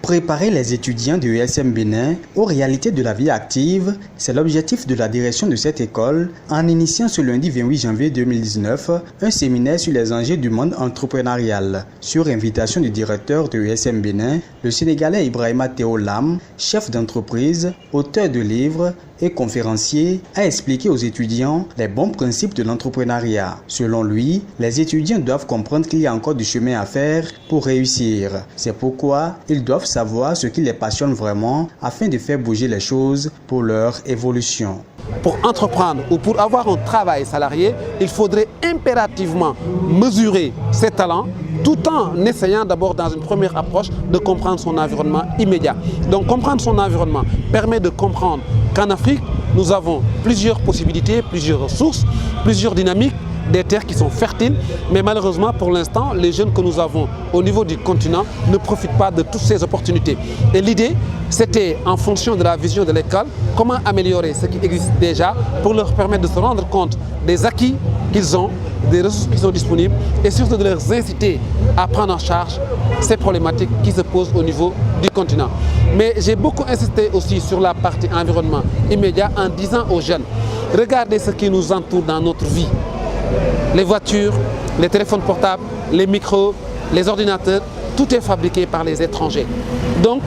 Préparer les étudiants de l'ESM Bénin aux réalités de la vie active, c'est l'objectif de la direction de cette école en initiant ce lundi 28 janvier 2019 un séminaire sur les enjeux du monde entrepreneurial. Sur invitation du directeur de l'ESM Bénin, le Sénégalais Ibrahima Théo Lam, chef d'entreprise, auteur de livres et conférencier, a expliqué aux étudiants les bons principes de l'entrepreneuriat. Selon lui, les étudiants doivent comprendre qu'il y a encore du chemin à faire pour réussir. C'est pourquoi ils doivent savoir ce qui les passionne vraiment afin de faire bouger les choses pour leur évolution. Pour entreprendre ou pour avoir un travail salarié, il faudrait impérativement mesurer ses talents tout en essayant d'abord dans une première approche de comprendre son environnement immédiat. Donc comprendre son environnement permet de comprendre qu'en Afrique, nous avons plusieurs possibilités, plusieurs ressources, plusieurs dynamiques, des terres qui sont fertiles, mais malheureusement pour l'instant, les jeunes que nous avons au niveau du continent ne profitent pas de toutes ces opportunités. Et l'idée, c'était en fonction de la vision de l'école, comment améliorer ce qui existe déjà pour leur permettre de se rendre compte des acquis qu'ils ont, des ressources qui sont disponibles et surtout de les inciter à prendre en charge ces problématiques qui se posent au niveau du continent. Mais j'ai beaucoup insisté aussi sur la partie environnement immédiat en disant aux jeunes, regardez ce qui nous entoure dans notre vie. Les voitures, les téléphones portables, les micros, les ordinateurs, tout est fabriqué par les étrangers. Donc,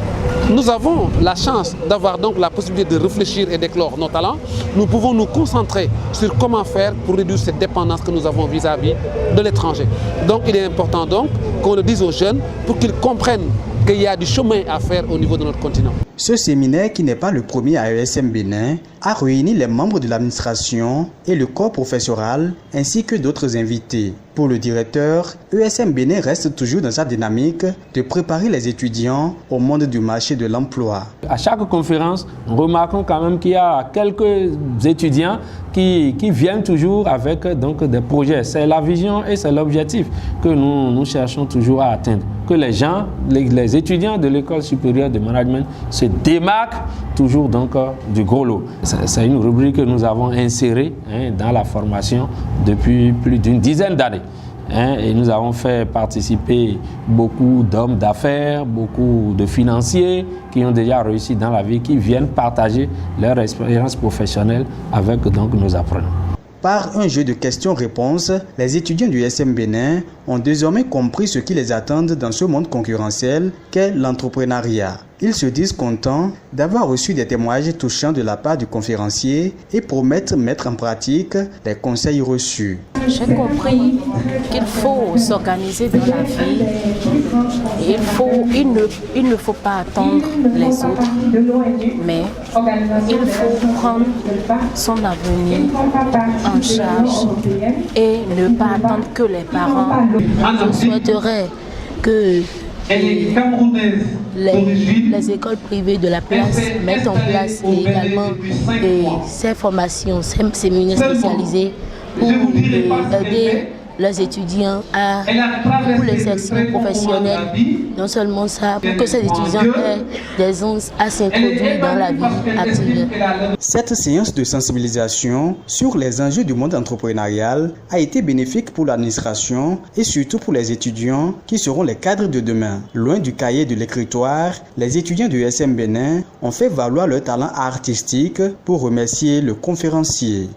nous avons la chance d'avoir donc la possibilité de réfléchir et d'éclore nos talents. Nous pouvons nous concentrer sur comment faire pour réduire cette dépendance que nous avons vis-à-vis de l'étranger. Donc, il est important donc qu'on le dise aux jeunes pour qu'ils comprennent qu'il y a du chemin à faire au niveau de notre continent. Ce séminaire, qui n'est pas le premier à l'ESM Bénin, a réuni les membres de l'administration et le corps professoral, ainsi que d'autres invités. Pour le directeur, l'ESM Bénin reste toujours dans sa dynamique de préparer les étudiants au monde du marché de l'emploi. À chaque conférence, nous remarquons quand même qu'il y a quelques étudiants qui viennent toujours avec donc, des projets. C'est la vision et c'est l'objectif que nous cherchons toujours à atteindre. Que les gens, les étudiants de l'école supérieure de management se démarquent toujours donc, du gros lot. C'est une rubrique que nous avons insérée dans la formation depuis plus d'une dizaine d'années. Et nous avons fait participer beaucoup d'hommes d'affaires, beaucoup de financiers qui ont déjà réussi dans la vie, qui viennent partager leur expérience professionnelle avec donc, nos apprenants. Par un jeu de questions-réponses, les étudiants du l'ESM Bénin ont désormais compris ce qui les attend dans ce monde concurrentiel qu'est l'entrepreneuriat. Ils se disent contents d'avoir reçu des témoignages touchants de la part du conférencier et promettent mettre en pratique les conseils reçus. J'ai compris qu'il faut s'organiser dans la vie. Il ne faut pas attendre les autres, mais il faut prendre son avenir en charge et ne pas attendre que les parents. Je souhaiterais que les écoles privées de la place mettent en place également ces formations, ces séminaires spécialisés pour aider les étudiants pour l'insertion professionnelle. Non seulement ça, pour que ces étudiants aient des onces à s'introduire dans la vie active. Cette séance de sensibilisation sur les enjeux du monde entrepreneurial a été bénéfique pour l'administration et surtout pour les étudiants qui seront les cadres de demain. Loin du cahier de l'écritoire, les étudiants de l'ESM Bénin ont fait valoir leur talent artistique pour remercier le conférencier.